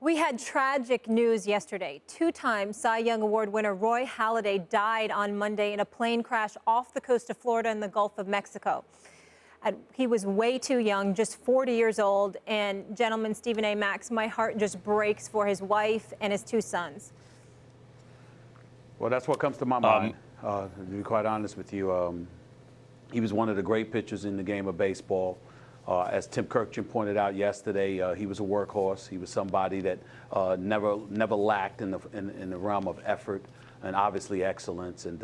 We had tragic news yesterday. Two-time Cy Young Award winner Roy Halladay died on Monday in a plane crash off the coast of Florida in the Gulf of Mexico. He was way too young, just 40 years old. And gentlemen, Stephen A. Max, my heart just breaks for his wife and his two sons. Well, that's what comes to my mind, to be quite honest with you. He was one of the great pitchers in the game of baseball. As Tim Kirkjian pointed out yesterday, he was a workhorse. He was somebody that never lacked in the realm of effort and obviously excellence. And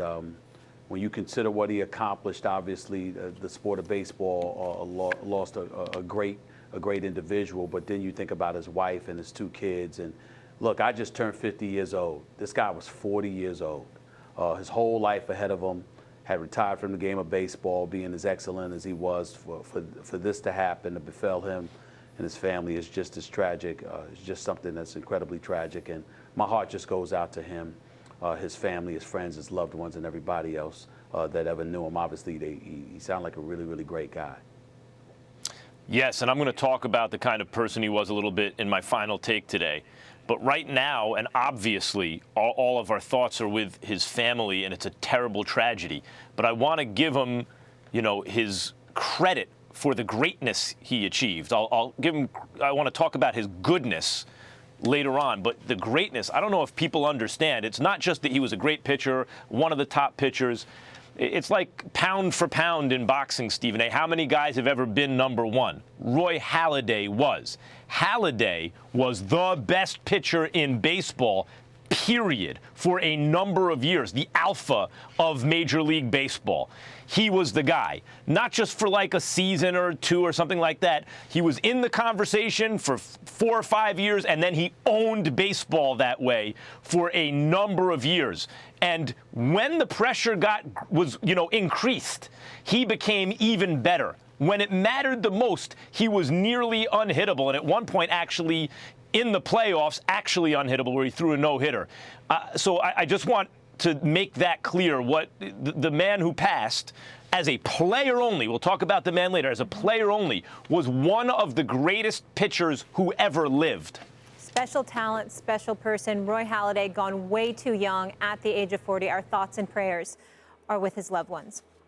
when you consider what he accomplished, obviously the sport of baseball lost a great individual. But then you think about his wife and his two kids. And look, I just turned 50 years old. This guy was 40 years old. His whole life ahead of him. Had retired from the game of baseball, being as excellent as he was. For this to happen, to befell him and his family, is just as tragic. It's just something that's incredibly tragic, and my heart just goes out to him, his family, his friends, his loved ones, and everybody else that ever knew him. Obviously, he sounded like a really, really great guy. Yes, and I'm going to talk about the kind of person he was a little bit in my final take today. But right now, and obviously, all of our thoughts are with his family, and it's a terrible tragedy. But I want to give him, his credit for the greatness he achieved. I'll give him. I want to talk about his goodness later on, but the greatness, I don't know if people understand. It's not just that he was a great pitcher, one of the top pitchers. It's like pound for pound in boxing, Stephen A. How many guys have ever been number one? Roy Halladay was. Halladay was the best pitcher in baseball, period, for a number of years, the alpha of Major League Baseball. He was the guy, not just for like a season or two or something like that. He was in the conversation for 4 or 5 years, and then he owned baseball that way for a number of years. And when the pressure was increased, he became even better. When it mattered the most, he was nearly unhittable, and at one point actually in the playoffs, actually unhittable, where he threw a no-hitter. So I just want to make that clear. What the man who passed, as a player only, we'll talk about the man later, as a player only, was one of the greatest pitchers who ever lived. Special talent, special person. Roy Halladay, gone way too young at the age of 40. Our thoughts and prayers are with his loved ones.